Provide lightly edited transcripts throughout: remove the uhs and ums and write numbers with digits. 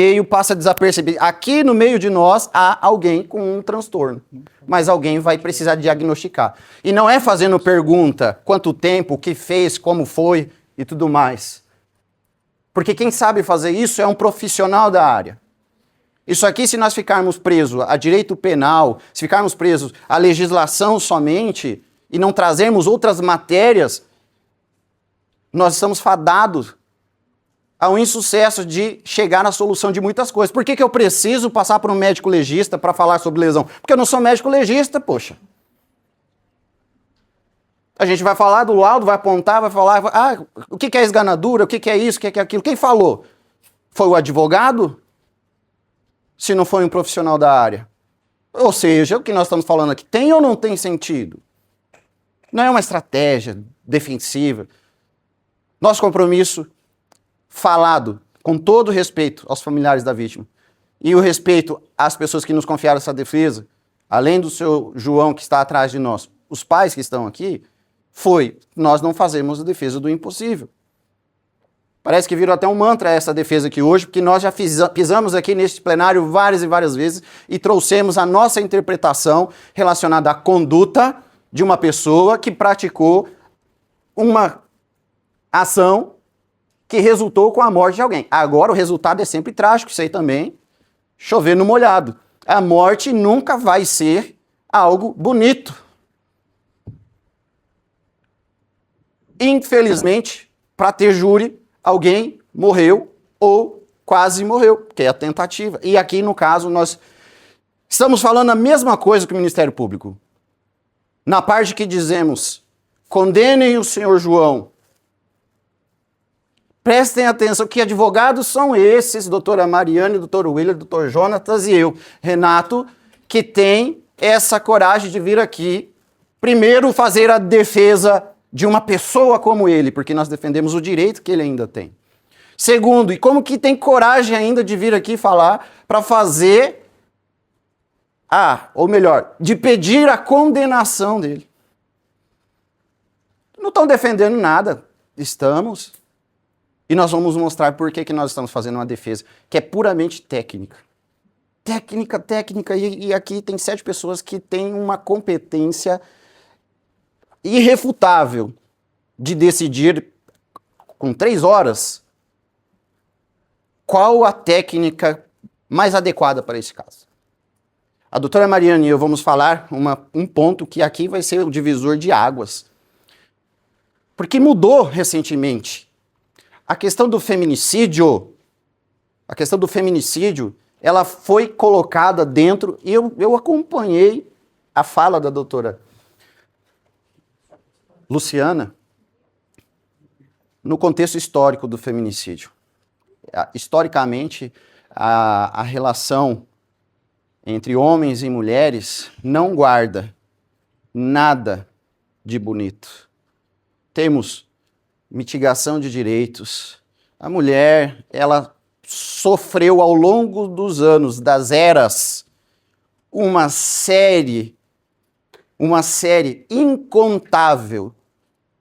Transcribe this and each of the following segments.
meio passa desapercebido. Aqui no meio de nós há alguém com um transtorno, mas alguém vai precisar diagnosticar. E não é fazendo pergunta, quanto tempo, o que fez, como foi e tudo mais. Porque quem sabe fazer isso é um profissional da área. Isso aqui, se nós ficarmos presos a direito penal, se ficarmos presos à legislação somente e não trazermos outras matérias, nós estamos fadados ao insucesso de chegar na solução de muitas coisas. Por que eu preciso passar por um médico legista para falar sobre lesão? Porque eu não sou médico legista, poxa. A gente vai falar do laudo, vai apontar, vai falar, o que é esganadura, o que é isso, o que é aquilo. Quem falou? Foi o advogado? Se não foi um profissional da área. Ou seja, o que nós estamos falando aqui tem ou não tem sentido? Não é uma estratégia defensiva. Nosso compromisso falado com todo respeito aos familiares da vítima e o respeito às pessoas que nos confiaram essa defesa, além do seu João que está atrás de nós, os pais que estão aqui, foi nós não fazemos a defesa do impossível. Parece que virou até um mantra essa defesa aqui hoje, porque nós já pisamos aqui neste plenário várias e várias vezes e trouxemos a nossa interpretação relacionada à conduta de uma pessoa que praticou uma ação que resultou com a morte de alguém. Agora o resultado é sempre trágico, isso aí também, chover no molhado. A morte nunca vai ser algo bonito. Infelizmente, para ter júri, alguém morreu ou quase morreu, que é a tentativa. E aqui, no caso, nós estamos falando a mesma coisa que o Ministério Público. Na parte que dizemos, condenem o senhor João. Prestem atenção, que advogados são esses, doutora Mariane, doutor William, doutor Jonatas e eu, Renato, que tem essa coragem de vir aqui, primeiro fazer a defesa de uma pessoa como ele, porque nós defendemos o direito que ele ainda tem. Segundo, e como que tem coragem ainda de vir aqui falar para fazer, ou melhor, de pedir a condenação dele. Não estão defendendo nada, estamos. E nós vamos mostrar por que nós estamos fazendo uma defesa, que é puramente técnica. Técnica, e aqui tem 7 pessoas que têm uma competência irrefutável de decidir com 3 horas qual a técnica mais adequada para esse caso. A doutora Mariane e eu vamos falar um ponto que aqui vai ser o divisor de águas. Porque mudou recentemente. A questão do feminicídio, ela foi colocada dentro, e eu acompanhei a fala da doutora Luciana no contexto histórico do feminicídio. Historicamente, a relação entre homens e mulheres não guarda nada de bonito. Temos mitigação de direitos. A mulher, ela sofreu ao longo dos anos, das eras, uma série incontável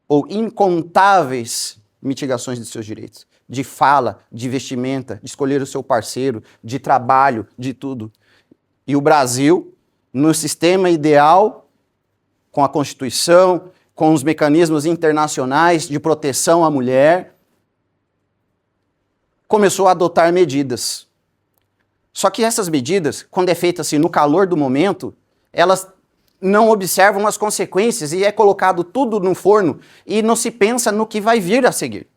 ou incontáveis mitigações de seus direitos. De fala, de vestimenta, de escolher o seu parceiro, de trabalho, de tudo. E o Brasil, no sistema ideal, com a Constituição, com os mecanismos internacionais de proteção à mulher, começou a adotar medidas. Só que essas medidas, quando é feita assim no calor do momento, elas não observam as consequências e é colocado tudo no forno e não se pensa no que vai vir a seguir.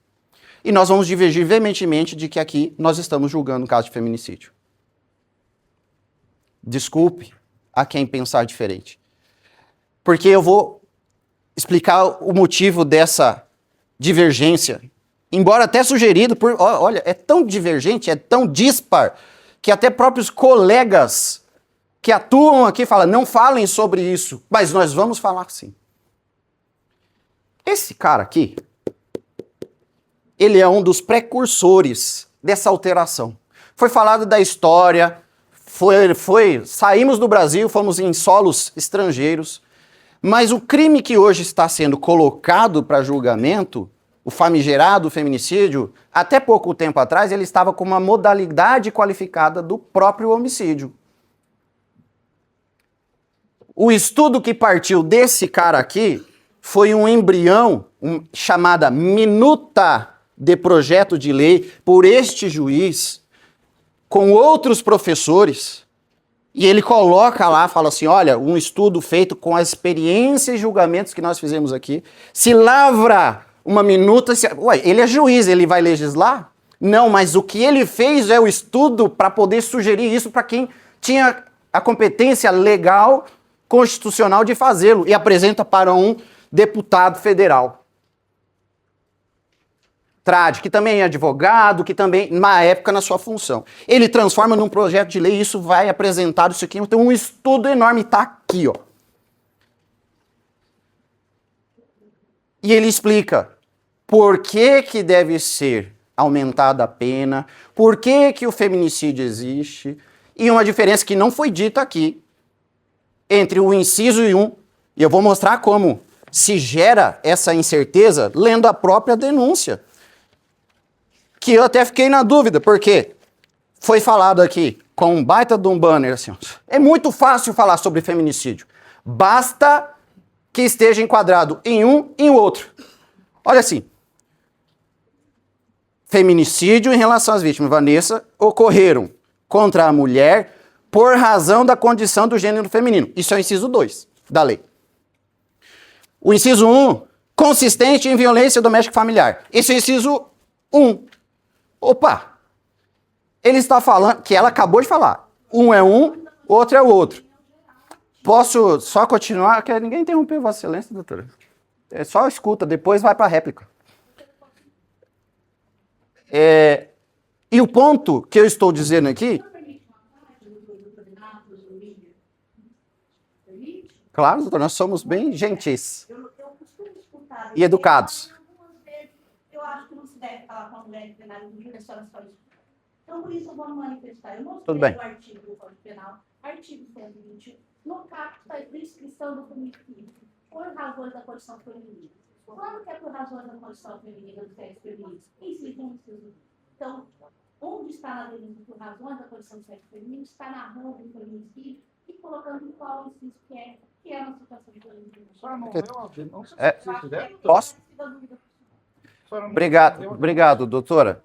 E nós vamos divergir veementemente de que aqui nós estamos julgando o caso de feminicídio. Desculpe a quem pensar diferente. Porque eu vou explicar o motivo dessa divergência, embora até sugerido por... Olha, é tão divergente, é tão dispar, que até próprios colegas que atuam aqui falam, não falem sobre isso, mas nós vamos falar sim. Esse cara aqui, ele é um dos precursores dessa alteração. Foi falado da história, saímos do Brasil, fomos em solos estrangeiros, mas o crime que hoje está sendo colocado para julgamento o famigerado feminicídio, até pouco tempo atrás, ele estava com uma modalidade qualificada do próprio homicídio. O estudo que partiu desse cara aqui foi um embrião, chamada minuta de projeto de lei, por este juiz, com outros professores, e ele coloca lá, fala assim, olha, um estudo feito com a experiência e julgamentos que nós fizemos aqui, se lavra uma minuta... Ué, ele é juiz, ele vai legislar? Não, mas o que ele fez é o estudo para poder sugerir isso para quem tinha a competência legal, constitucional de fazê-lo, e apresenta para um deputado federal. Trade, que também é advogado, que também, na época, na sua função. Ele transforma num projeto de lei, isso vai apresentado, isso aqui, então um estudo enorme, está aqui, ó. E ele explica por que que deve ser aumentada a pena, por que que o feminicídio existe, e uma diferença que não foi dita aqui, entre o inciso e e eu vou mostrar como se gera essa incerteza lendo a própria denúncia. Que eu até fiquei na dúvida, porque foi falado aqui com um baita de um banner assim, é muito fácil falar sobre feminicídio, basta que esteja enquadrado em um e em outro. Olha assim, feminicídio em relação às vítimas, Vanessa, ocorreram contra a mulher por razão da condição do gênero feminino. Isso é o inciso 2 da lei. O inciso 1, consistente em violência doméstica familiar. Esse é o inciso 1. Opa! Ele está falando, que ela acabou de falar. Um é um, outro é o outro. Posso só continuar? Que ninguém interrompeu Vossa Excelência, doutora. É só escuta, depois vai para a réplica. E o ponto que eu estou dizendo aqui... Claro, doutor, nós somos bem gentis e educados. Eu acho que não se deve falar com a mulher em plenário do Júri, a senhora só escuta. Então, por isso eu vou manifestar. Eu mostrei o artigo do Código Penal, artigo 121, no caput da inscrição do feminicídio, por razões da condição feminina. Quando que é por razões da condição feminina do sexo feminino? Inciso 1, inciso 2. Então, onde está na denúncia por razões da condição do sexo feminino, está narrando o feminicídio e colocando em qual inciso que é uma situação de violência. Posso? Obrigado, doutora.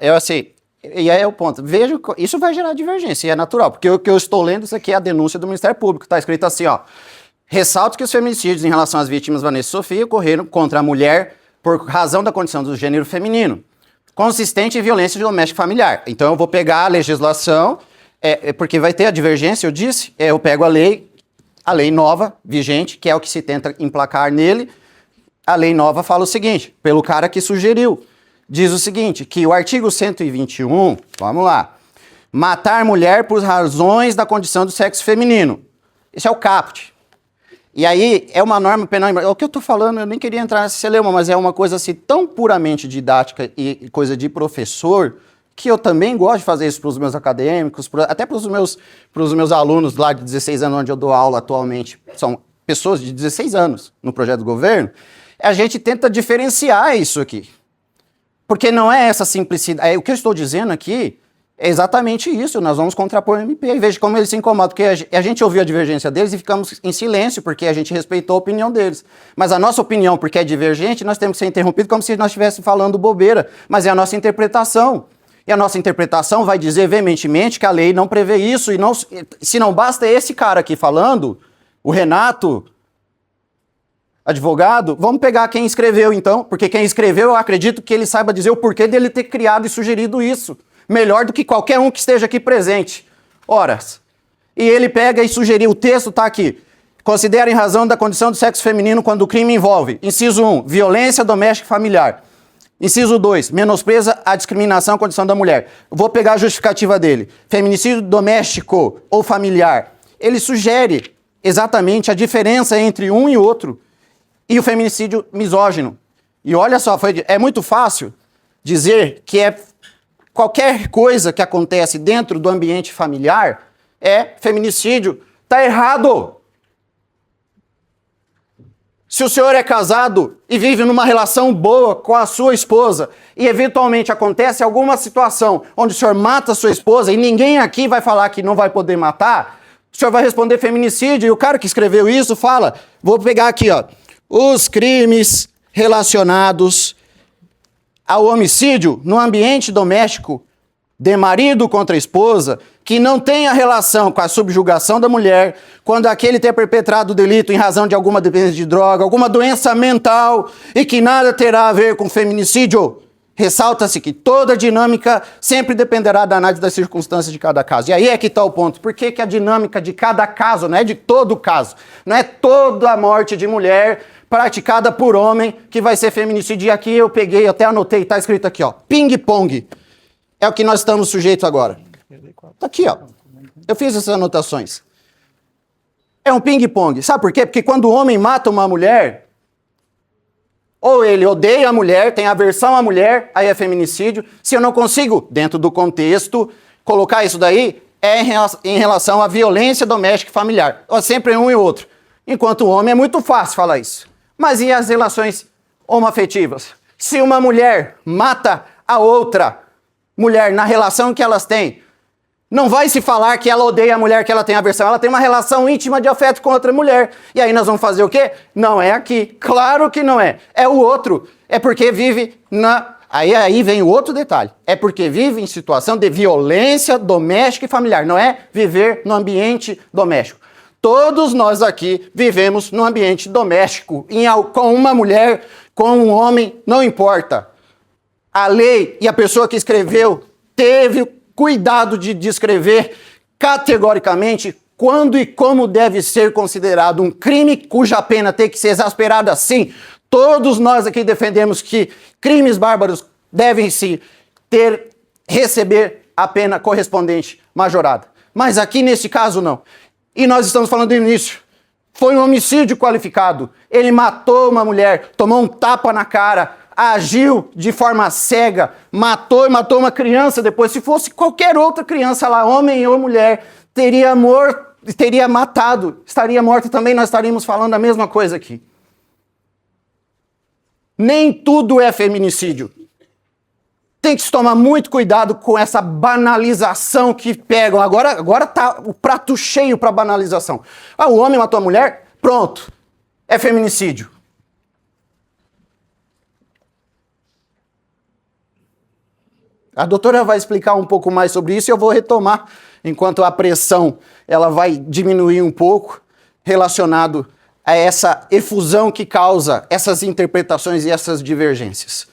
Eu assim, e aí é o ponto. Veja, isso vai gerar divergência, e é natural, porque o que eu estou lendo, isso aqui é a denúncia do Ministério Público, está escrito assim, ó. Ressalto que os feminicídios em relação às vítimas Vanessa e Sofia ocorreram contra a mulher por razão da condição do gênero feminino, consistente em violência doméstica familiar. Então eu vou pegar a legislação, porque vai ter a divergência, eu disse, eu pego a lei nova, vigente, que é o que se tenta emplacar nele. A lei nova fala o seguinte, pelo cara que sugeriu, diz o seguinte, que o artigo 121, vamos lá, matar mulher por razões da condição do sexo feminino. Esse é o caput. E aí é uma norma penal, o que eu estou falando, eu nem queria entrar nessa celeuma, mas é uma coisa assim tão puramente didática e coisa de professor, que eu também gosto de fazer isso para os meus acadêmicos, até para os meus alunos lá de 16 anos, onde eu dou aula atualmente, são pessoas de 16 anos no projeto do governo, a gente tenta diferenciar isso aqui. Porque não é essa simplicidade. O que eu estou dizendo aqui é exatamente isso. Nós vamos contrapor o MP. E veja como eles se incomodam. Porque a gente ouviu a divergência deles e ficamos em silêncio, porque a gente respeitou a opinião deles. Mas a nossa opinião, porque é divergente, nós temos que ser interrompidos como se nós estivéssemos falando bobeira. Mas é a nossa interpretação. E a nossa interpretação vai dizer veementemente que a lei não prevê isso. E não, se não basta esse cara aqui falando, o Renato, advogado, vamos pegar quem escreveu então, porque quem escreveu eu acredito que ele saiba dizer o porquê dele ter criado e sugerido isso, melhor do que qualquer um que esteja aqui presente. Ora, e ele pega e sugeriu, o texto está aqui, considera em razão da condição do sexo feminino quando o crime envolve, inciso 1, violência doméstica e familiar, inciso 2, menospreza a discriminação à condição da mulher. Vou pegar a justificativa dele, feminicídio doméstico ou familiar, ele sugere exatamente a diferença entre um e outro, e o feminicídio misógino. E olha só, é muito fácil dizer que qualquer coisa que acontece dentro do ambiente familiar é feminicídio. Tá errado! Se o senhor é casado e vive numa relação boa com a sua esposa e eventualmente acontece alguma situação onde o senhor mata a sua esposa e ninguém aqui vai falar que não vai poder matar, o senhor vai responder feminicídio. E o cara que escreveu isso fala, vou pegar aqui, ó, os crimes relacionados ao homicídio no ambiente doméstico de marido contra a esposa, que não tenha relação com a subjugação da mulher, quando aquele ter perpetrado o delito em razão de alguma dependência de droga, alguma doença mental e que nada terá a ver com feminicídio. Ressalta-se que toda dinâmica sempre dependerá da análise das circunstâncias de cada caso. E aí é que está o ponto. Por que a dinâmica de cada caso, não é de todo caso, não é toda a morte de mulher praticada por homem que vai ser feminicídio? E aqui eu peguei, até anotei, está escrito aqui, ó, ping-pong. É o que nós estamos sujeitos agora. Tá aqui, ó. Eu fiz essas anotações. É um ping-pong. Sabe por quê? Porque quando o homem mata uma mulher, ou ele odeia a mulher, tem aversão à mulher, aí é feminicídio. Se eu não consigo, dentro do contexto, colocar isso daí, é em relação à violência doméstica e familiar. Ou sempre um e outro. Enquanto o homem é muito fácil falar isso. Mas e as relações homoafetivas? Se uma mulher mata a outra mulher na relação que elas têm, não vai se falar que ela odeia a mulher, que ela tem aversão. Ela tem uma relação íntima de afeto com outra mulher. E aí nós vamos fazer o quê? Não é aqui. Claro que não é. É o outro. É porque vive na... Aí vem o outro detalhe. É porque vive em situação de violência doméstica e familiar. Não é viver no ambiente doméstico. Todos nós aqui vivemos no ambiente doméstico. Com uma mulher, com um homem, não importa. A lei e a pessoa que escreveu teve cuidado de descrever categoricamente quando e como deve ser considerado um crime cuja pena tem que ser exasperada assim. Todos nós aqui defendemos que crimes bárbaros devem receber a pena correspondente majorada. Mas aqui nesse caso não. E nós estamos falando do início. Foi um homicídio qualificado. Ele matou uma mulher, tomou um tapa na cara, agiu de forma cega, matou uma criança depois. Se fosse qualquer outra criança lá, homem ou mulher, teria matado, estaria morto também, nós estaríamos falando a mesma coisa aqui. Nem tudo é feminicídio. Tem que se tomar muito cuidado com essa banalização que pegam. Agora tá o prato cheio para banalização. Ah, o homem matou a mulher? Pronto. É feminicídio. A doutora vai explicar um pouco mais sobre isso e eu vou retomar enquanto a pressão ela vai diminuir um pouco relacionado a essa efusão que causa essas interpretações e essas divergências.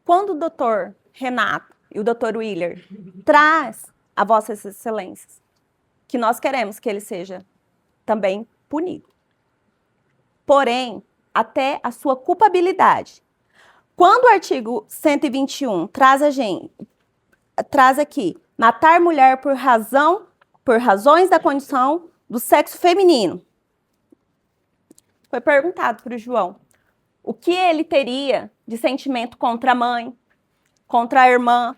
Quando o doutor Renato e o doutor Willer traz a Vossas Excelências, que nós queremos que ele seja também punido. Porém, até a sua culpabilidade. Quando o artigo 121 traz aqui, matar mulher por razões da condição do sexo feminino. Foi perguntado para o João o que ele teria de sentimento contra a mãe, contra a irmã,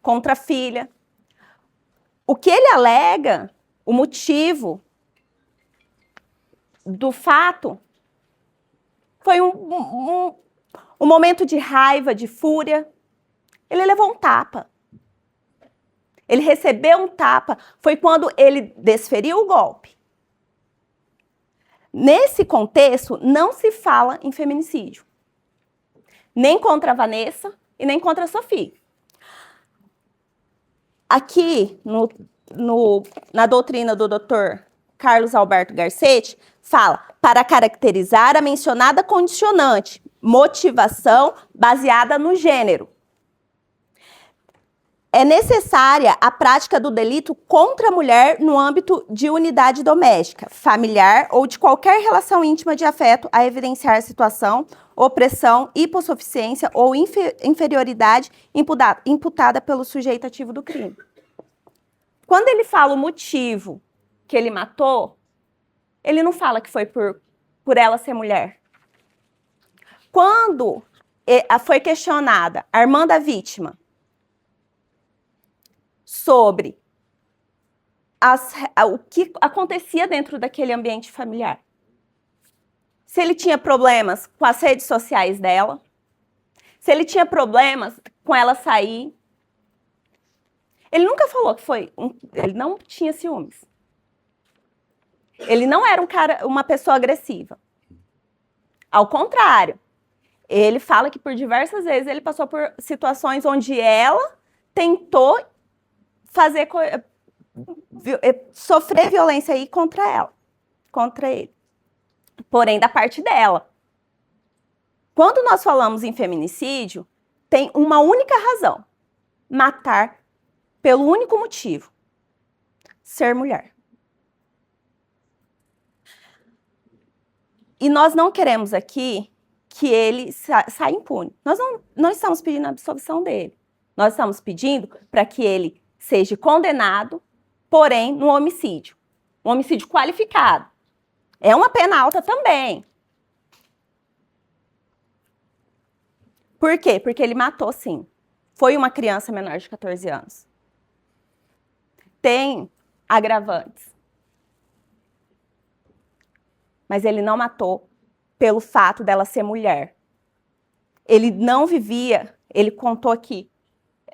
contra a filha. O que ele alega, o motivo do fato, foi um momento de raiva, de fúria. Ele levou um tapa. Ele recebeu um tapa. Foi quando ele desferiu o golpe. Nesse contexto, não se fala em feminicídio. Nem contra a Vanessa e nem contra a Sofia. Aqui, na doutrina do Dr. Carlos Alberto Garcetti, fala para caracterizar a mencionada condicionante, motivação baseada no gênero. É necessária a prática do delito contra a mulher no âmbito de unidade doméstica, familiar ou de qualquer relação íntima de afeto a evidenciar a situação, opressão, hipossuficiência ou inferioridade imputada pelo sujeito ativo do crime. Quando ele fala o motivo que ele matou, ele não fala que foi por ela ser mulher. Quando foi questionada a irmã da vítima sobre o que acontecia dentro daquele ambiente familiar. Se ele tinha problemas com as redes sociais dela, se ele tinha problemas com ela sair. Ele nunca falou que ele não tinha ciúmes. Ele não era uma pessoa agressiva. Ao contrário, ele fala que por diversas vezes ele passou por situações onde ela tentou sofrer violência aí contra ele. Porém, da parte dela. Quando nós falamos em feminicídio, tem uma única razão: matar pelo único motivo: ser mulher. E nós não queremos aqui que ele saia impune. Nós não estamos pedindo a absolvição dele. Nós estamos pedindo para que ele seja condenado, porém, no homicídio. Um homicídio qualificado. É uma pena alta também. Por quê? Porque ele matou, sim. Foi uma criança menor de 14 anos. Tem agravantes. Mas ele não matou pelo fato dela ser mulher. Ele não vivia, ele contou aqui,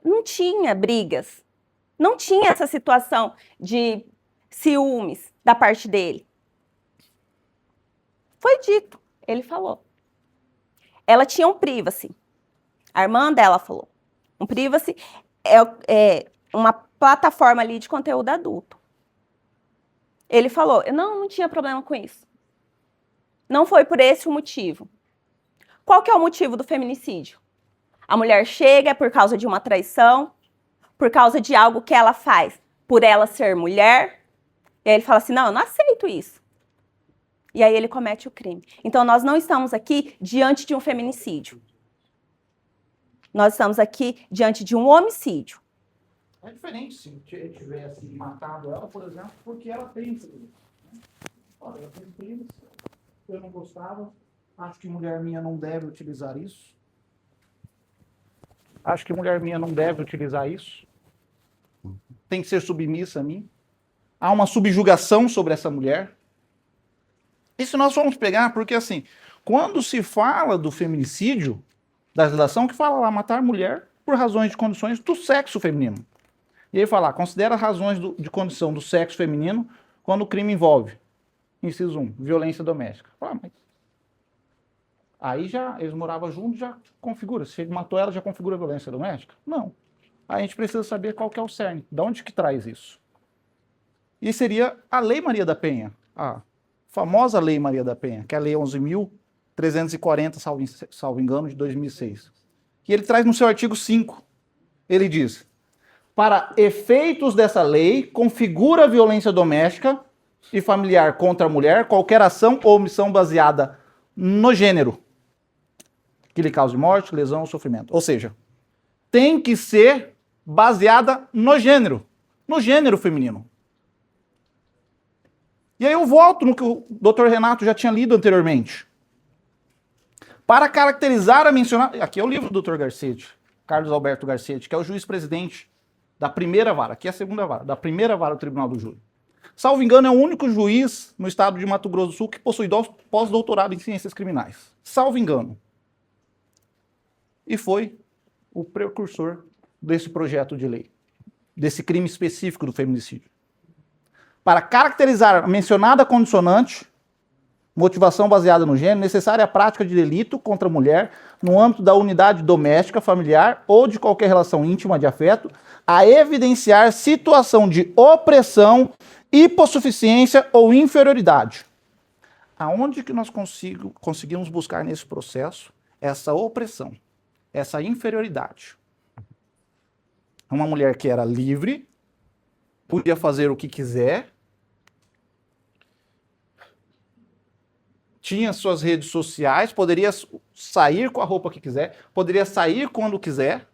não tinha brigas. Não tinha essa situação de ciúmes da parte dele. Foi dito, ele falou. Ela tinha um privacy. A irmã dela falou. Um privacy é uma plataforma ali de conteúdo adulto. Ele falou, eu não tinha problema com isso. Não foi por esse o motivo. Qual que é o motivo do feminicídio? A mulher chega por causa de uma traição, por causa de algo que ela faz, por ela ser mulher. E aí ele fala assim, não, eu não aceito isso. E aí ele comete o crime. Então nós não estamos aqui diante de um feminicídio. Nós estamos aqui diante de um homicídio. É diferente se ele tivesse matado ela, por exemplo, porque ela tem isso. Olha, ela tem crimes, eu não gostava, acho que mulher minha não deve utilizar isso. Acho que mulher minha não deve utilizar isso. Tem que ser submissa a mim. Há uma subjugação sobre essa mulher. Isso nós vamos pegar porque, assim, quando se fala do feminicídio, da legislação que fala lá, matar mulher por razões de condições do sexo feminino. E aí fala, considera razões de condição do sexo feminino quando o crime envolve, inciso 1, violência doméstica. Fala, mas aí já, eles moravam juntos, já configura. Se ele matou ela, já configura violência doméstica? Não. Aí a gente precisa saber qual que é o cerne, de onde que traz isso. E seria a Lei Maria da Penha, a famosa Lei Maria da Penha, que é a Lei 11.340, salvo engano, de 2006. E ele traz no seu artigo 5, ele diz, para efeitos dessa lei, configura violência doméstica e familiar contra a mulher qualquer ação ou omissão baseada no gênero, que lhe cause morte, lesão ou sofrimento. Ou seja, tem que ser baseada no gênero feminino. E aí eu volto no que o Dr. Renato já tinha lido anteriormente. Para caracterizar a mencionada... Aqui é o livro do Dr. Garcetti, Carlos Alberto Garcetti, que é o juiz-presidente da primeira vara, aqui é a segunda vara, da primeira vara do Tribunal do Júri. Salvo engano, é o único juiz no estado de Mato Grosso do Sul que possui pós-doutorado em ciências criminais. Salvo engano. E foi o precursor desse projeto de lei, desse crime específico do feminicídio. Para caracterizar a mencionada condicionante, motivação baseada no gênero, necessária a prática de delito contra a mulher no âmbito da unidade doméstica, familiar ou de qualquer relação íntima de afeto, a evidenciar situação de opressão, hipossuficiência ou inferioridade. Aonde que nós conseguimos buscar nesse processo essa opressão, essa inferioridade? Uma mulher que era livre, podia fazer o que quiser, tinha suas redes sociais, poderia sair com a roupa que quiser, poderia sair quando quiser.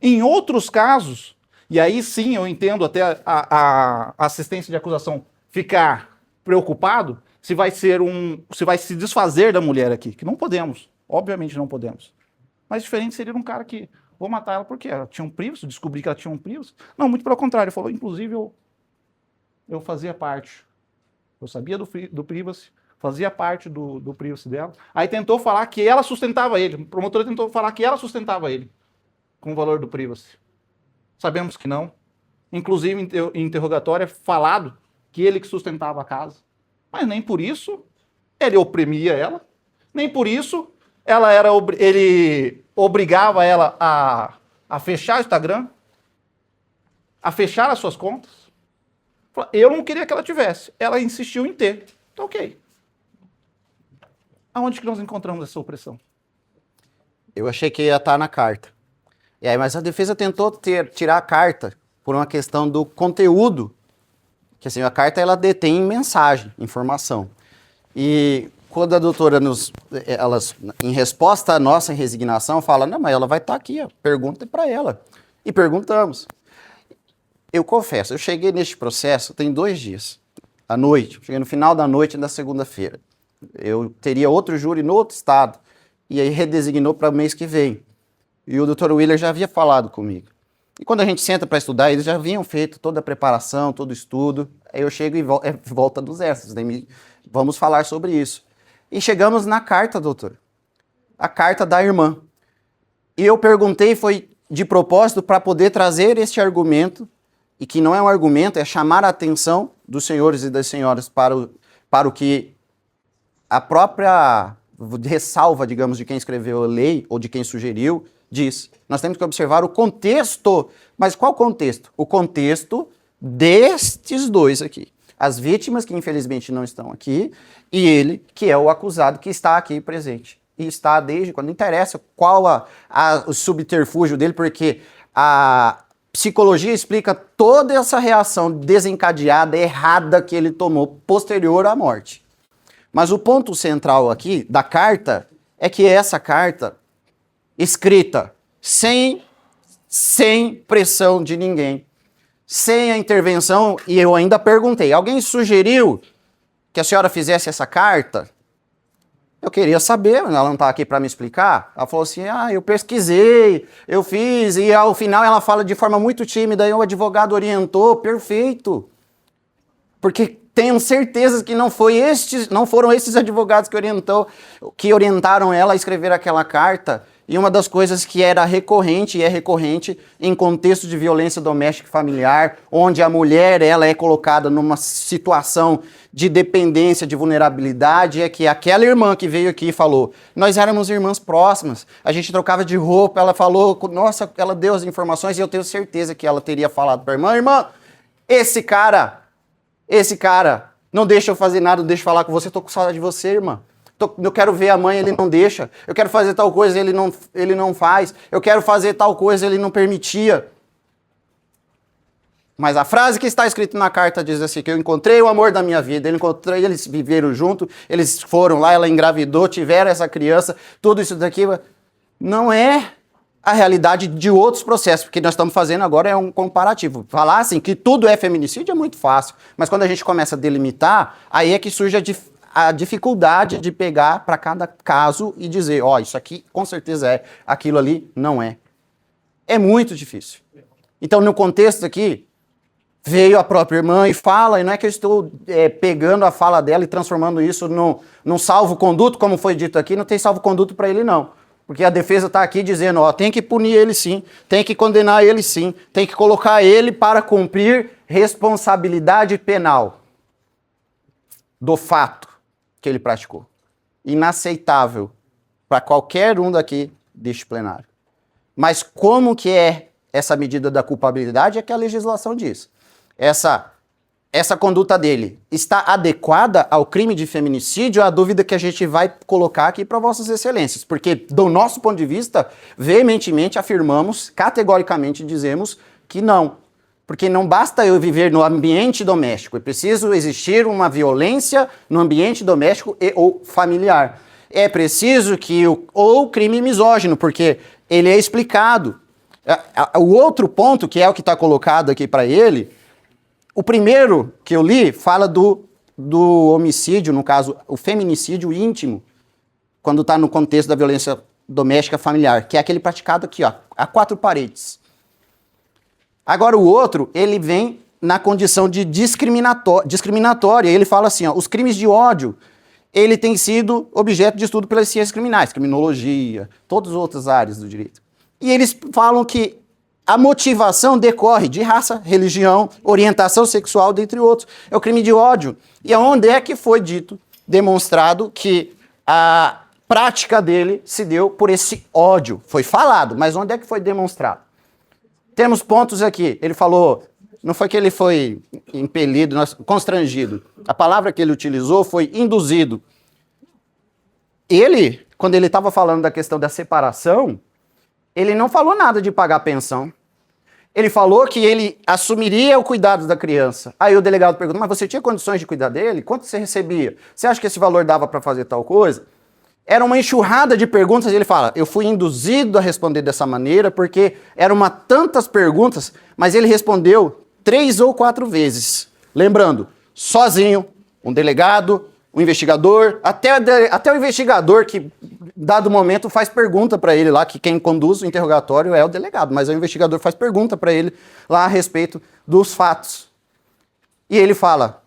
Em outros casos, e aí sim eu entendo até a assistência de acusação ficar preocupado se vai se desfazer da mulher aqui, que não podemos, obviamente não podemos. Mas diferente seria um cara que Vou matar ela porque ela tinha um privacy, descobri que ela tinha um privacy. Não, muito pelo contrário, ele falou, inclusive eu fazia parte. Eu sabia do privacy, fazia parte do privacy dela. Aí tentou falar que ela sustentava ele. O promotor tentou falar que ela sustentava ele com o valor do privacy. Sabemos que não. Inclusive, em interrogatório, é falado que ele que sustentava a casa. Mas nem por isso ele oprimia ela. Nem por isso ele obrigava ela a fechar o Instagram, a fechar as suas contas. Eu não queria que ela tivesse. Ela insistiu em ter. Então, ok. Aonde que nós encontramos essa opressão? Eu achei que ia estar na carta. E aí, mas a defesa tentou tirar a carta por uma questão do conteúdo. Que assim, a carta ela detém mensagem, informação. E quando a doutora em resposta à nossa resignação, fala, não, mas ela vai estar aqui, ó, pergunta para ela. E perguntamos. Eu confesso, eu cheguei neste processo tem 2 dias, à noite, cheguei no final da noite da segunda-feira. Eu teria outro júri no outro estado, e aí redesignou para o mês que vem. E o Dr. Willer já havia falado comigo. E quando a gente senta para estudar, eles já haviam feito toda a preparação, todo o estudo. Aí eu chego e volta dos extras, vamos falar sobre isso. E chegamos na carta, doutor. A carta da irmã. E eu perguntei, foi de propósito, para poder trazer este argumento, e que não é um argumento, é chamar a atenção dos senhores e das senhoras para o que a própria ressalva, digamos, de quem escreveu a lei, ou de quem sugeriu, diz. Nós temos que observar o contexto. Mas qual contexto? O contexto destes 2 aqui. As vítimas, que infelizmente não estão aqui, e ele, que é o acusado, que está aqui presente. E está desde quando. Não interessa qual o subterfúgio dele, porque a psicologia explica toda essa reação desencadeada, errada que ele tomou posterior à morte. Mas o ponto central aqui da carta é que essa carta, escrita sem pressão de ninguém, sem a intervenção, e eu ainda perguntei, alguém sugeriu que a senhora fizesse essa carta? Eu queria saber, ela não está aqui para me explicar. Ela falou assim, eu pesquisei, eu fiz, e ao final ela fala de forma muito tímida, e o advogado orientou, perfeito. Porque tenho certeza que não foram esses advogados que orientaram ela a escrever aquela carta. E uma das coisas que era recorrente e é recorrente em contexto de violência doméstica e familiar, onde a mulher ela é colocada numa situação de dependência, de vulnerabilidade, é que aquela irmã que veio aqui e falou, nós éramos irmãs próximas, a gente trocava de roupa, ela falou, nossa, ela deu as informações e eu tenho certeza que ela teria falado para a irmã, esse cara, não deixa eu fazer nada, não deixa eu falar com você, tô com saudade de você, irmã. Eu quero ver a mãe, ele não deixa. Eu quero fazer tal coisa, ele não faz. Eu quero fazer tal coisa, ele não permitia. Mas a frase que está escrita na carta diz assim, que eu encontrei o amor da minha vida, eles viveram junto, eles foram lá, ela engravidou, tiveram essa criança, tudo isso daqui. Não é a realidade de outros processos, porque nós estamos fazendo agora é um comparativo. Falar assim que tudo é feminicídio é muito fácil, mas quando a gente começa a delimitar, aí é que surge a dificuldade de pegar para cada caso e dizer, isso aqui com certeza é, aquilo ali não é. É muito difícil. Então, no contexto aqui, veio a própria irmã e fala, e não é que eu estou pegando a fala dela e transformando isso num salvo-conduto, como foi dito aqui, não tem salvo-conduto para ele não. Porque a defesa está aqui dizendo, tem que punir ele sim, tem que condenar ele sim, tem que colocar ele para cumprir responsabilidade penal do fato que ele praticou. Inaceitável para qualquer um daqui deste plenário. Mas como que é essa medida da culpabilidade é que a legislação diz. Essa conduta dele está adequada ao crime de feminicídio? É a dúvida que a gente vai colocar aqui para vossas excelências. Porque, do nosso ponto de vista, veementemente afirmamos, categoricamente dizemos que não. Porque não basta eu viver no ambiente doméstico, é preciso existir uma violência no ambiente doméstico ou familiar. É preciso que ou crime misógino, porque ele é explicado. O outro ponto, que é o que está colocado aqui para ele, o primeiro que eu li fala do homicídio, no caso, o feminicídio íntimo, quando está no contexto da violência doméstica familiar, que é aquele praticado aqui, ó, a 4 paredes. Agora o outro, ele vem na condição de discriminatória. Ele fala assim, ó, os crimes de ódio, ele tem sido objeto de estudo pelas ciências criminais, criminologia, todas as outras áreas do direito. E eles falam que a motivação decorre de raça, religião, orientação sexual, dentre outros. É o crime de ódio. E aonde é que foi dito, demonstrado que a prática dele se deu por esse ódio? Foi falado, mas onde é que foi demonstrado? Temos pontos aqui. Ele falou, não foi que ele foi impelido, constrangido. A palavra que ele utilizou foi induzido. Ele, quando ele estava falando da questão da separação, ele não falou nada de pagar pensão. Ele falou que ele assumiria o cuidado da criança. Aí o delegado perguntou, mas você tinha condições de cuidar dele? Quanto você recebia? Você acha que esse valor dava para fazer tal coisa? Era uma enxurrada de perguntas e ele fala, eu fui induzido a responder dessa maneira porque eram tantas perguntas, mas ele respondeu 3 ou 4 vezes. Lembrando, sozinho, um delegado, um investigador, até o investigador que, dado momento, faz pergunta para ele lá, que quem conduz o interrogatório é o delegado, mas o investigador faz pergunta para ele lá a respeito dos fatos. E ele fala,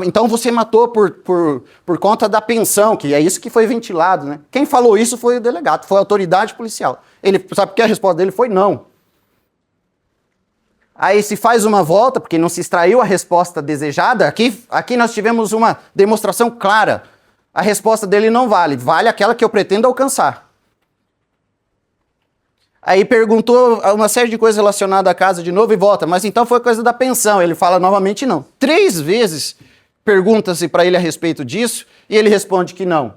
então você matou por conta da pensão, que é isso que foi ventilado, né? Quem falou isso foi o delegado, foi a autoridade policial. Ele sabe que a resposta dele foi não. Aí se faz uma volta, porque não se extraiu a resposta desejada, aqui nós tivemos uma demonstração clara. A resposta dele não vale, vale aquela que eu pretendo alcançar. Aí perguntou uma série de coisas relacionadas à casa de novo e volta, mas então foi coisa da pensão. Ele fala novamente não. 3 vezes pergunta-se para ele a respeito disso e ele responde que não.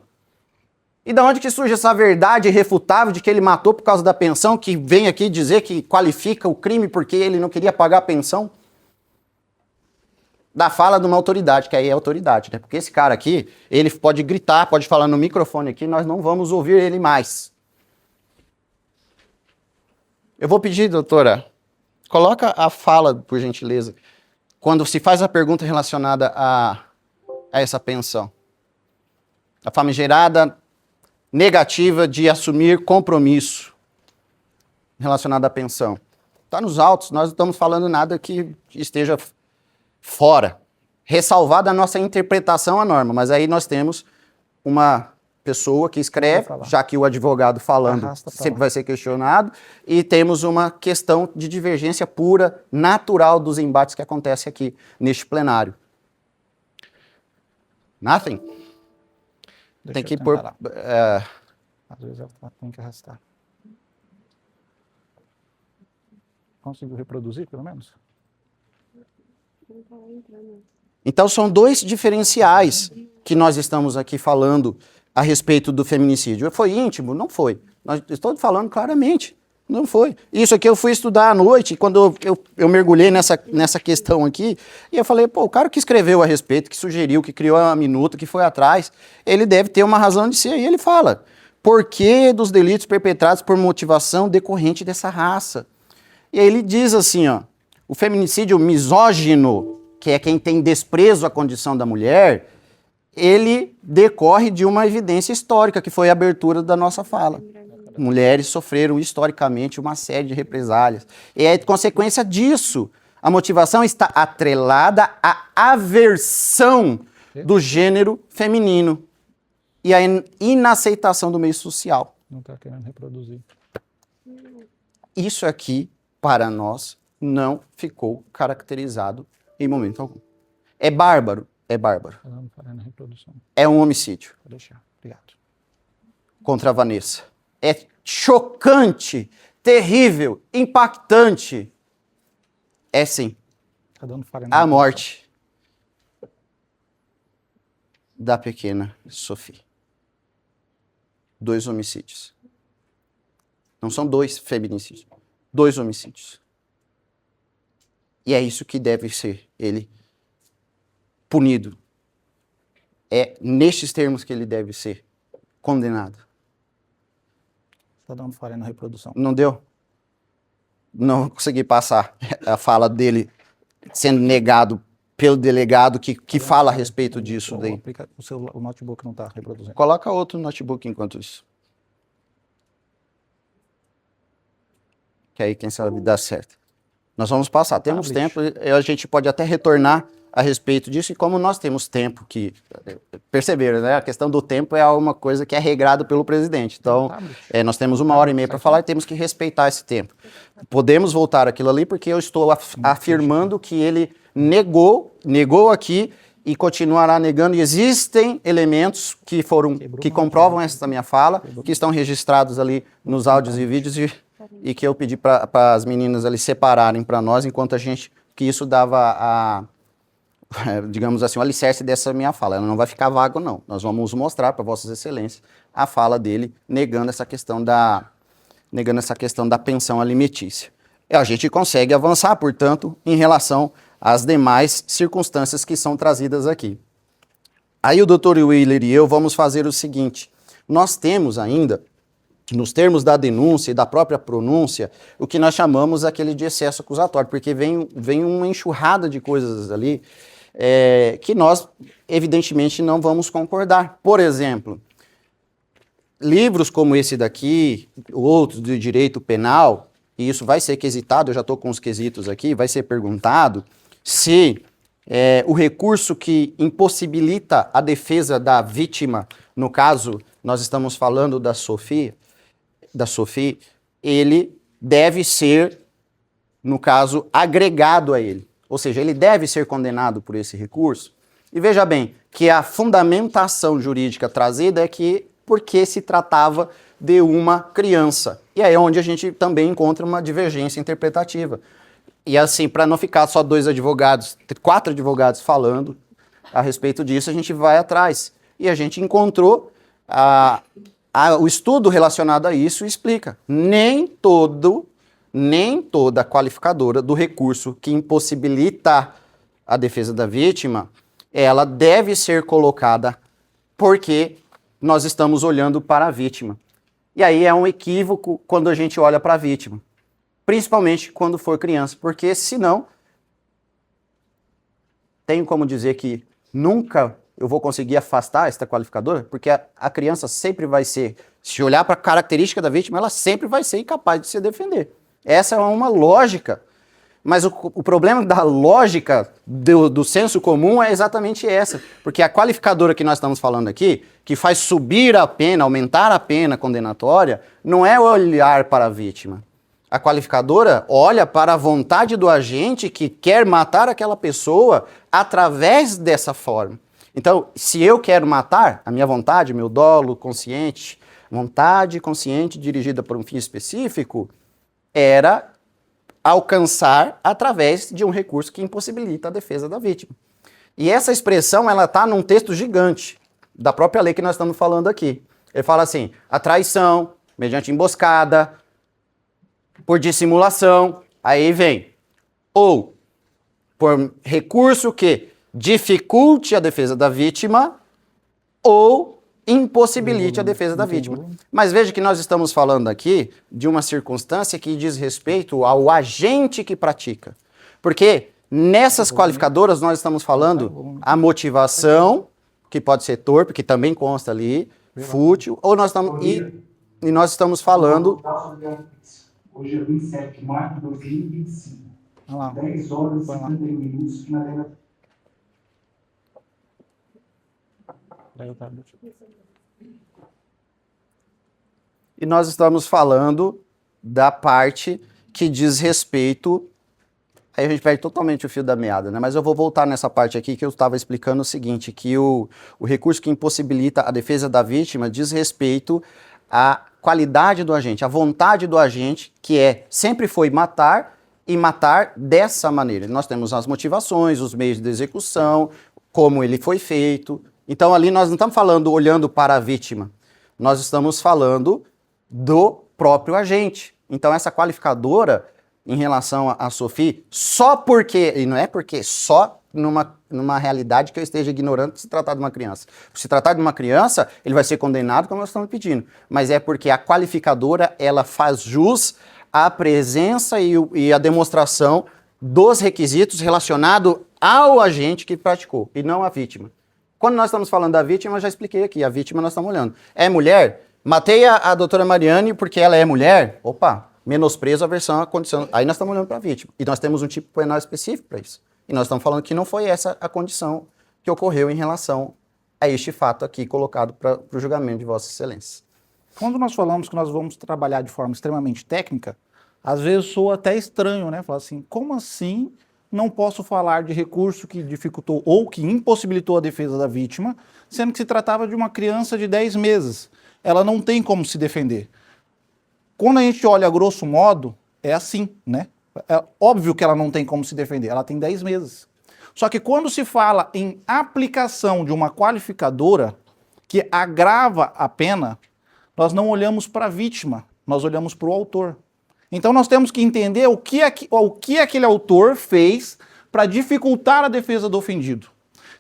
E da onde que surge essa verdade irrefutável de que ele matou por causa da pensão, que vem aqui dizer que qualifica o crime porque ele não queria pagar a pensão? Da fala de uma autoridade, que aí é autoridade, né? Porque esse cara aqui, ele pode gritar, pode falar no microfone aqui, nós não vamos ouvir ele mais. Eu vou pedir, doutora, coloca a fala, por gentileza, quando se faz a pergunta relacionada a essa pensão. A famigerada negativa de assumir compromisso relacionado à pensão. Está nos autos, nós não estamos falando nada que esteja fora. Ressalvada a nossa interpretação à norma, mas aí nós temos uma pessoa que escreve, já que o advogado falando sempre vai ser questionado, e temos uma questão de divergência pura, natural dos embates que acontecem aqui neste plenário. Nothing? Tem que pôr... Às vezes ela tem que arrastar. Conseguiu reproduzir, pelo menos? Então são 2 diferenciais que nós estamos aqui falando a respeito do feminicídio. Foi íntimo? Não foi. Nós estamos falando claramente. Não foi. Isso aqui eu fui estudar à noite, quando eu mergulhei nessa questão aqui, e eu falei, pô, o cara que escreveu a respeito, que sugeriu, que criou a minuta, que foi atrás, ele deve ter uma razão de ser. E ele fala, por que dos delitos perpetrados por motivação decorrente dessa raça? E aí ele diz assim, ó, o feminicídio misógino, que é quem tem desprezo à condição da mulher, ele decorre de uma evidência histórica, que foi a abertura da nossa fala. Mulheres sofreram historicamente uma série de represálias. E é consequência disso. A motivação está atrelada à aversão do gênero feminino e à inaceitação do meio social. Não está querendo reproduzir. Isso aqui, para nós, não ficou caracterizado em momento algum. É bárbaro? É bárbaro. Não fazendo reprodução. É um homicídio. Vou deixar. Obrigado. Contra a Vanessa. É chocante, terrível, impactante. É sim. Tá dando falha A morte da pequena Sophie. 2 homicídios. Não são 2 feminicídios. 2 homicídios. E é isso que deve ser ele punido. É nestes termos que ele deve ser condenado. Tá dando falha na reprodução. Não deu? Não consegui passar a fala dele sendo negado pelo delegado que fala a respeito disso daí. O notebook não está reproduzindo. Coloca outro notebook enquanto isso. que aí quem sabe dá certo. Nós vamos passar, temos Tablet. tempo, a gente pode até retornar a respeito disso, e como nós temos tempo, que perceberam, né? A questão do tempo é uma coisa que é regrado pelo presidente. Então, nós temos 1h30 para falar e temos que respeitar esse tempo. Podemos voltar aquilo ali, porque eu estou afirmando que ele negou aqui e continuará negando, e existem elementos que comprovam essa minha fala, que estão registrados ali nos áudios e vídeos, e que eu pedi para as meninas ali separarem para nós, enquanto que isso dava digamos assim, o alicerce dessa minha fala. Ela não vai ficar vago, não. Nós vamos mostrar para vossas excelências a fala dele negando essa questão da pensão alimentícia. E a gente consegue avançar, portanto, em relação às demais circunstâncias que são trazidas aqui. Aí o Dr. Willer e eu vamos fazer o seguinte: nós temos ainda, nos termos da denúncia e da própria pronúncia, o que nós chamamos aquele de excesso acusatório, porque vem uma enxurrada de coisas ali que nós, evidentemente, não vamos concordar. Por exemplo, livros como esse daqui, outros de direito penal, e isso vai ser quesitado, eu já estou com os quesitos aqui, vai ser perguntado se o recurso que impossibilita a defesa da vítima, no caso, nós estamos falando da Sophie, ele deve ser, no caso, agregado a ele. Ou seja, ele deve ser condenado por esse recurso. E veja bem, que a fundamentação jurídica trazida é que porque se tratava de uma criança. E aí é onde a gente também encontra uma divergência interpretativa. E assim, para não ficar só 4 advogados falando a respeito disso, a gente vai atrás. E a gente encontrou o estudo relacionado a isso explica. Nem toda qualificadora do recurso que impossibilita a defesa da vítima, ela deve ser colocada porque nós estamos olhando para a vítima. E aí é um equívoco quando a gente olha para a vítima, principalmente quando for criança, porque senão tenho como dizer que nunca eu vou conseguir afastar esta qualificadora, porque a criança sempre vai ser, se olhar para a característica da vítima, ela sempre vai ser incapaz de se defender. Essa é uma lógica, mas o problema da lógica do senso comum é exatamente essa, porque a qualificadora que nós estamos falando aqui, que faz subir a pena, aumentar a pena condenatória, não é olhar para a vítima. A qualificadora olha para a vontade do agente que quer matar aquela pessoa através dessa forma. Então, se eu quero matar, a minha vontade, meu dolo consciente, vontade consciente dirigida por um fim específico, era alcançar através de um recurso que impossibilita a defesa da vítima. E essa expressão, ela está num texto gigante da própria lei que nós estamos falando aqui. Ele fala assim, a traição, mediante emboscada, por dissimulação, aí vem, ou por recurso que dificulte a defesa da vítima, ou impossibilite a defesa da vítima. Mas veja que nós estamos falando aqui de uma circunstância que diz respeito ao agente que pratica. Porque nessas qualificadoras nós estamos falando a motivação, que pode ser torpe, que também consta ali, fútil, ou nós estamos, e nós estamos falando... Hoje é 27 de março de 2025. 10 horas e 51 minutos, finalizando. E nós estamos falando da parte que diz respeito... Aí a gente perde totalmente o fio da meada, né? Mas eu vou voltar nessa parte aqui que eu estava explicando o seguinte, que o recurso que impossibilita a defesa da vítima diz respeito à qualidade do agente, à vontade do agente, que sempre foi matar e matar dessa maneira. Nós temos as motivações, os meios de execução, como ele foi feito. Então ali nós não estamos falando olhando para a vítima, nós estamos falando do próprio agente. Então essa qualificadora em relação a Sophie, só porque, e não é porque só numa realidade que eu esteja ignorando se tratar de uma criança. Se tratar de uma criança, ele vai ser condenado como nós estamos pedindo, mas é porque a qualificadora, ela faz jus à presença e à demonstração dos requisitos relacionados ao agente que praticou, e não à vítima. Quando nós estamos falando da vítima, eu já expliquei aqui, a vítima nós estamos olhando. É mulher? Matei a doutora Mariane porque ela é mulher? Opa! Menosprezo, aversão à condição. Aí nós estamos olhando para a vítima. E nós temos um tipo penal específico para isso. E nós estamos falando que não foi essa a condição que ocorreu em relação a este fato aqui colocado para o julgamento de Vossa Excelência. Quando nós falamos que nós vamos trabalhar de forma extremamente técnica, às vezes soa até estranho, né? Falar assim, como assim não posso falar de recurso que dificultou ou que impossibilitou a defesa da vítima, sendo que se tratava de uma criança de 10 meses? Ela não tem como se defender. Quando a gente olha a grosso modo, é assim, né? É óbvio que ela não tem como se defender, ela tem 10 meses. Só que quando se fala em aplicação de uma qualificadora que agrava a pena, nós não olhamos para a vítima, nós olhamos para o autor. Então nós temos que entender o que aquele autor fez para dificultar a defesa do ofendido.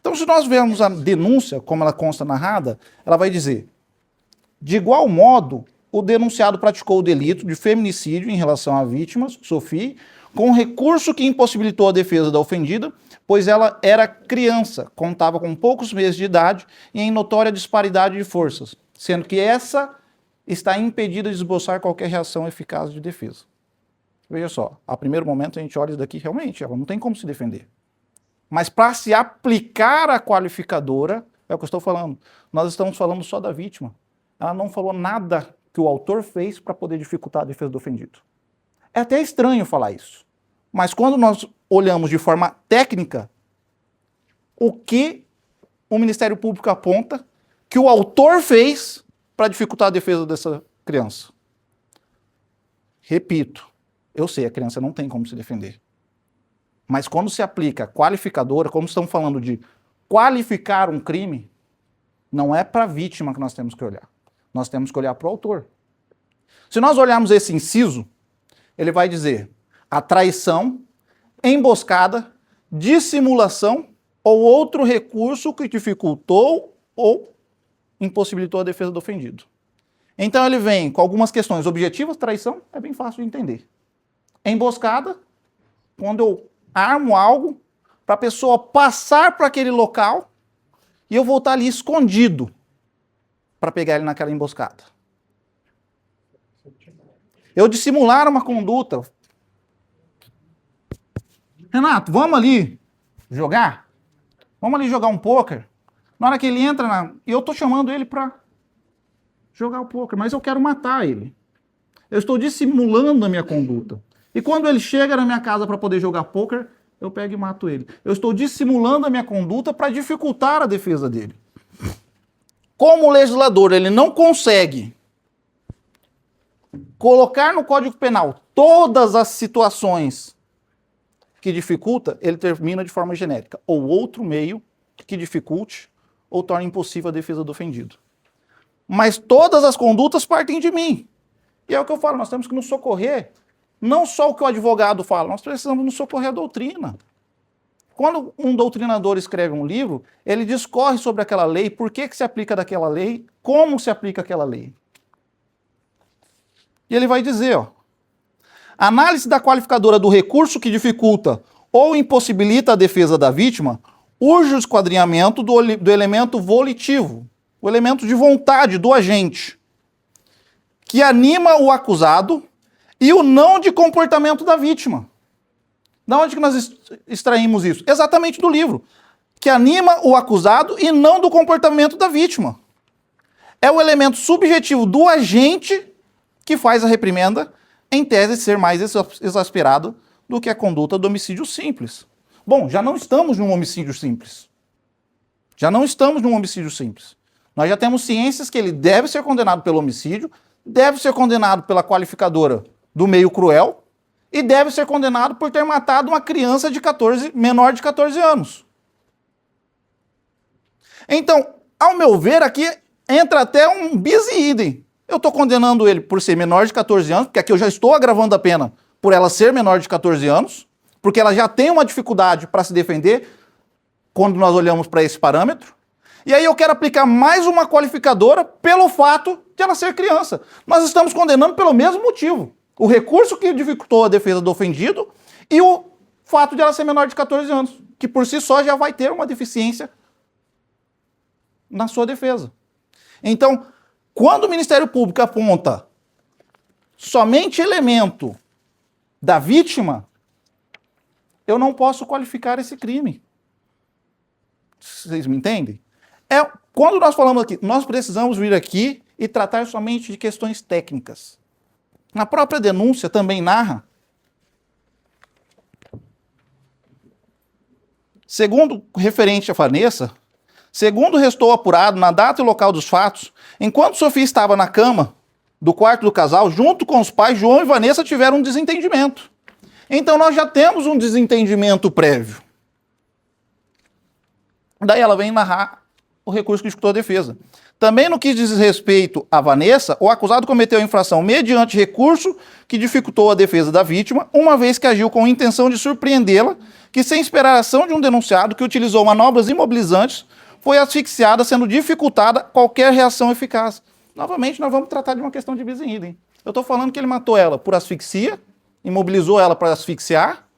Então se nós vermos a denúncia, como ela consta narrada, ela vai dizer: de igual modo, o denunciado praticou o delito de feminicídio em relação à vítima, Sophie, com recurso que impossibilitou a defesa da ofendida, pois ela era criança, contava com poucos meses de idade e em notória disparidade de forças, sendo que essa está impedida de esboçar qualquer reação eficaz de defesa. Veja só, a primeiro momento a gente olha isso daqui, realmente, ela não tem como se defender. Mas para se aplicar a qualificadora, é o que eu estou falando, nós estamos falando só da vítima. Ela não falou nada que o autor fez para poder dificultar a defesa do ofendido. É até estranho falar isso. Mas quando nós olhamos de forma técnica, o que o Ministério Público aponta que o autor fez para dificultar a defesa dessa criança? Repito, eu sei, a criança não tem como se defender. Mas quando se aplica qualificadora, como estamos falando de qualificar um crime, não é para a vítima que nós temos que olhar. Nós temos que olhar para o autor. Se nós olharmos esse inciso, ele vai dizer a traição, emboscada, dissimulação ou outro recurso que dificultou ou impossibilitou a defesa do ofendido. Então ele vem com algumas questões objetivas. Traição é bem fácil de entender. Emboscada, quando eu armo algo para a pessoa passar para aquele local e eu vou estar ali escondido para pegar ele naquela emboscada. Eu dissimular uma conduta. Renato, vamos ali jogar? Vamos ali jogar um pôquer? Na hora que ele entra, eu estou chamando ele para jogar o pôquer, mas eu quero matar ele. Eu estou dissimulando a minha conduta. E quando ele chega na minha casa para poder jogar pôquer, eu pego e mato ele. Eu estou dissimulando a minha conduta para dificultar a defesa dele. Como o legislador ele não consegue colocar no Código Penal todas as situações que dificulta, ele termina de forma genérica. Ou outro meio que dificulte ou torne impossível a defesa do ofendido. Mas todas as condutas partem de mim. E é o que eu falo, nós temos que nos socorrer, não só o que o advogado fala, nós precisamos nos socorrer a doutrina. Quando um doutrinador escreve um livro, ele discorre sobre aquela lei, por que se aplica daquela lei, como se aplica aquela lei. E ele vai dizer, ó, análise da qualificadora do recurso que dificulta ou impossibilita a defesa da vítima, urge o esquadrinhamento do elemento volitivo, o elemento de vontade do agente, que anima o acusado e o não de comportamento da vítima. Da onde que nós extraímos isso? Exatamente do livro. Que anima o acusado e não do comportamento da vítima. É o elemento subjetivo do agente que faz a reprimenda, em tese de ser mais exasperado do que a conduta do homicídio simples. Bom, já não estamos num homicídio simples. Já não estamos num homicídio simples. Nós já temos ciências que ele deve ser condenado pelo homicídio, deve ser condenado pela qualificadora do meio cruel e deve ser condenado por ter matado uma criança de menor de 14 anos. Então, ao meu ver, aqui entra até um bis e idem. Eu estou condenando ele por ser menor de 14 anos, porque aqui eu já estou agravando a pena por ela ser menor de 14 anos, porque ela já tem uma dificuldade para se defender quando nós olhamos para esse parâmetro. E aí eu quero aplicar mais uma qualificadora pelo fato de ela ser criança. Nós estamos condenando pelo mesmo motivo. O recurso que dificultou a defesa do ofendido e o fato de ela ser menor de 14 anos, que por si só já vai ter uma deficiência na sua defesa. Então, quando o Ministério Público aponta somente elemento da vítima, eu não posso qualificar esse crime. Vocês me entendem? Quando nós falamos aqui, nós precisamos vir aqui e tratar somente de questões técnicas. Na própria denúncia também narra. Segundo referente a Vanessa, segundo restou apurado na data e local dos fatos, enquanto Sofia estava na cama do quarto do casal, junto com os pais, João e Vanessa tiveram um desentendimento. Então nós já temos um desentendimento prévio. Daí ela vem narrar o recurso que dificultou a defesa. Também no que diz respeito a Vanessa, o acusado cometeu a infração mediante recurso que dificultou a defesa da vítima, uma vez que agiu com a intenção de surpreendê-la, que sem esperar a ação de um denunciado que utilizou manobras imobilizantes, foi asfixiada, sendo dificultada qualquer reação eficaz. Novamente, nós vamos tratar de uma questão de bis in idem. Eu estou falando que ele matou ela por asfixia, imobilizou ela para asfixiar,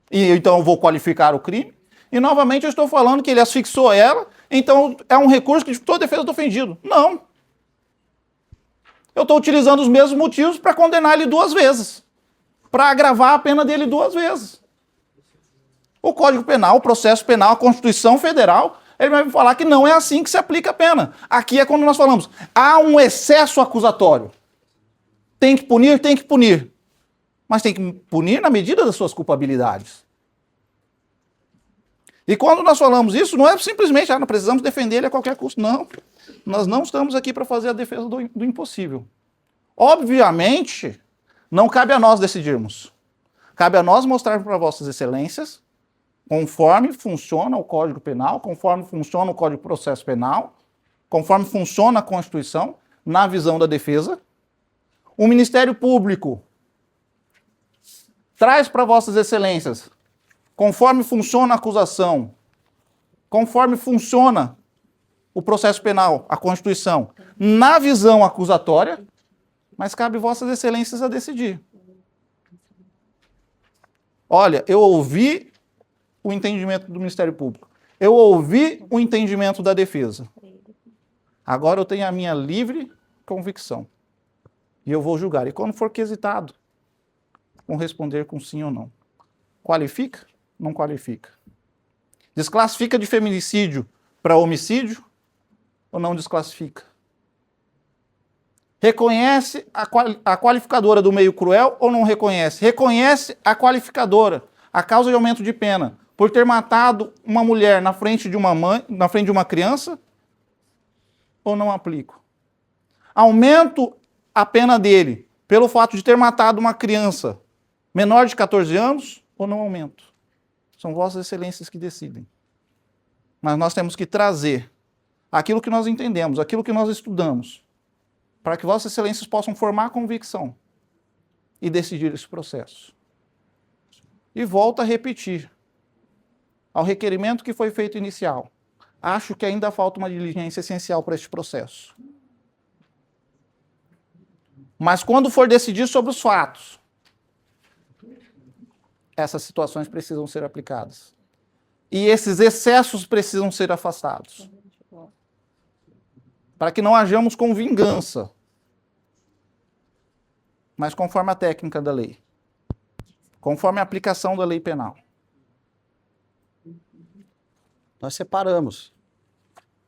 e então eu vou qualificar o crime. E novamente eu estou falando que ele asfixiou ela, então é um recurso que dificultou a defesa do ofendido. Não. Eu estou utilizando os mesmos motivos para condenar ele 2 vezes. Para agravar a pena dele 2 vezes. O Código Penal, o processo penal, a Constituição Federal, ele vai falar que não é assim que se aplica a pena. Aqui é quando nós falamos, há um excesso acusatório. Tem que punir, tem que punir. Mas tem que punir na medida das suas culpabilidades. E quando nós falamos isso, não é simplesmente, não precisamos defender ele a qualquer custo. Não. Nós não estamos aqui para fazer a defesa do impossível. Obviamente, não cabe a nós decidirmos. Cabe a nós mostrar para vossas excelências, conforme funciona o Código Penal, conforme funciona o Código de Processo Penal, conforme funciona a Constituição, na visão da defesa. O Ministério Público traz para vossas excelências, conforme funciona a acusação, conforme funciona o processo penal, a Constituição, na visão acusatória, mas cabe vossas excelências a decidir. Olha, eu ouvi o entendimento do Ministério Público, eu ouvi o entendimento da defesa. Agora eu tenho a minha livre convicção. E eu vou julgar. E quando for quesitado, vão responder com sim ou não. Qualifica? Não qualifica. Desclassifica de feminicídio para homicídio ou não desclassifica? Reconhece a qualificadora do meio cruel ou não reconhece? Reconhece a qualificadora, a causa de aumento de pena, por ter matado uma mulher na frente de uma mãe, na frente de uma criança, ou não aplico? Aumento a pena dele pelo fato de ter matado uma criança menor de 14 anos ou não aumento? São vossas excelências que decidem. Mas nós temos que trazer aquilo que nós entendemos, aquilo que nós estudamos, para que vossas excelências possam formar convicção e decidir esse processo. E volto a repetir, ao requerimento que foi feito inicial, acho que ainda falta uma diligência essencial para este processo. Mas quando for decidir sobre os fatos, essas situações precisam ser aplicadas. E esses excessos precisam ser afastados. Para que não hajamos com vingança, mas conforme a técnica da lei. Conforme a aplicação da lei penal. Nós separamos.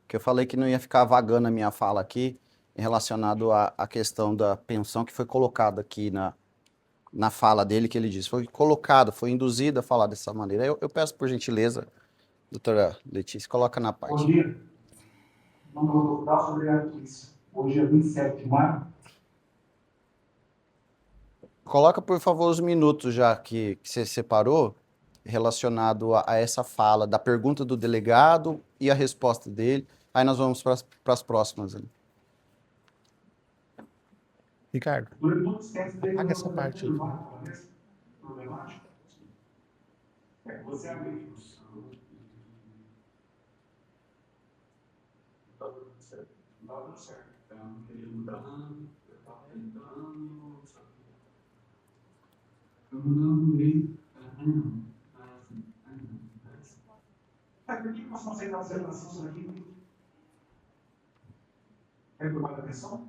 Que eu falei que não ia ficar vagando a minha fala aqui, relacionado à questão da pensão que foi colocada aqui na fala dele, que ele disse. Foi colocado, foi induzido a falar dessa maneira. Eu peço por gentileza, doutora Letícia, coloca na parte. Bom dia. Meu nome é Dr. Dalcio, obrigado por isso. Hoje é 27 de maio. Coloca, por favor, os minutos já que você separou, relacionado a essa fala, da pergunta do delegado e a resposta dele. Aí nós vamos para as próximas. Ricardo, Durante todo esse tempo, apaga essa parte aí. Problemático. Você abre isso. Tá dando certo. Tá dando certo. Por que nós conseguimos fazer a observação aqui? É por mais atenção?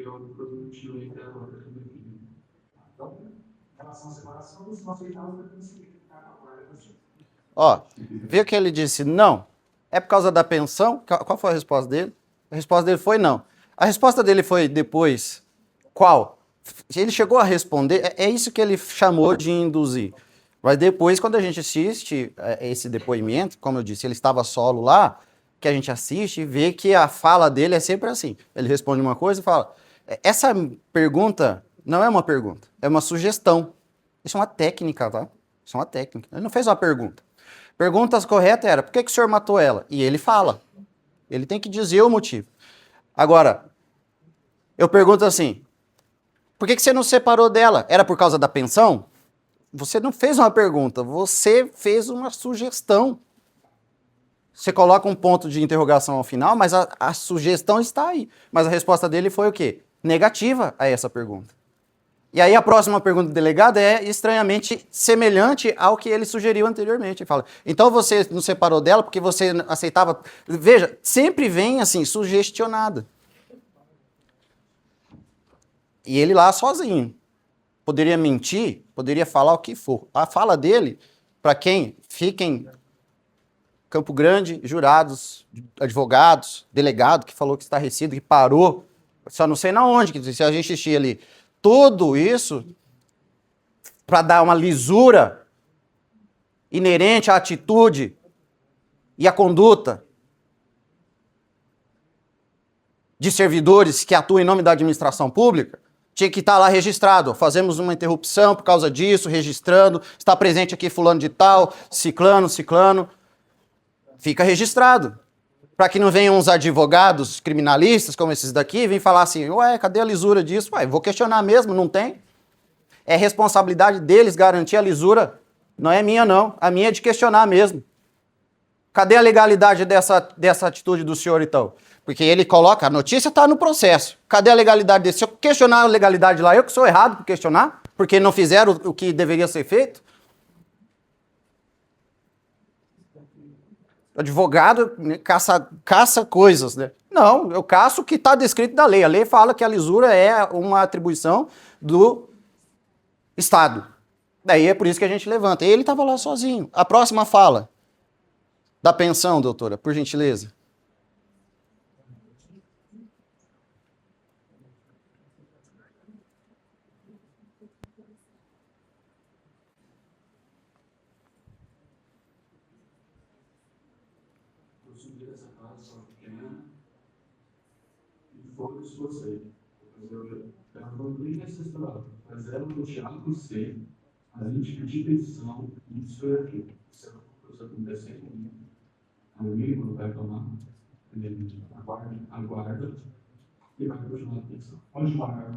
período produtivo entre a outra e o filho. Então, em relação à separação, os nossos casos devem significar a guarda da gente. Ó, viu que ele disse não? É por causa da pensão? Qual foi a resposta dele? A resposta dele foi não. A resposta dele foi depois, qual? Ele chegou a responder, é isso que ele chamou de induzir. Mas depois, quando a gente assiste esse depoimento, como eu disse, ele estava solo lá, que a gente assiste e vê que a fala dele é sempre assim. Ele responde uma coisa e fala, essa pergunta não é uma pergunta, é uma sugestão. Isso é uma técnica, tá? Isso é uma técnica. Ele não fez uma pergunta. Pergunta correta era, por que o senhor matou ela? E ele fala. Ele tem que dizer o motivo. Agora, eu pergunto assim, por que você não separou dela? Era por causa da pensão? Você não fez uma pergunta, você fez uma sugestão. Você coloca um ponto de interrogação ao final, mas a sugestão está aí. Mas a resposta dele foi o quê? Negativa a essa pergunta. E aí a próxima pergunta do delegado é estranhamente semelhante ao que ele sugeriu anteriormente. Ele fala, então você não separou dela porque você aceitava... Veja, sempre vem assim, sugestionada. E ele lá sozinho. Poderia mentir, poderia falar o que for. A fala dele, para quem fica em Campo Grande, jurados, advogados, delegado que falou que estarrecido, que parou, só não sei na onde, que se a gente assistir ali, tudo isso para dar uma lisura inerente à atitude e à conduta de servidores que atuam em nome da administração pública, tinha que estar lá registrado. Fazemos uma interrupção por causa disso, registrando, está presente aqui fulano de tal, ciclano. Fica registrado. Para que não venham uns advogados criminalistas como esses daqui e vêm falar assim, ué, cadê a lisura disso? Ué, vou questionar mesmo, não tem? É responsabilidade deles garantir a lisura, não é minha não, a minha é de questionar mesmo. Cadê a legalidade dessa atitude do senhor então? Porque ele coloca, a notícia está no processo, cadê a legalidade desse? Se eu questionar a legalidade lá, eu que sou errado por questionar, porque não fizeram o que deveria ser feito? O advogado, né, caça coisas, né? Não, eu caço o que está descrito da lei. A lei fala que a lisura é uma atribuição do Estado. Daí é por isso que a gente levanta. E ele estava lá sozinho. A próxima fala da pensão, doutora, por gentileza. Foda-se você. Eu não tenho essa história. Mas era um teatro ser, a gente pedir pensão, isso e aquilo. Isso é uma coisa acontecendo comigo. Amigo não vai tomar, ele aguarda e vai continuar a pensão. Pode pagar.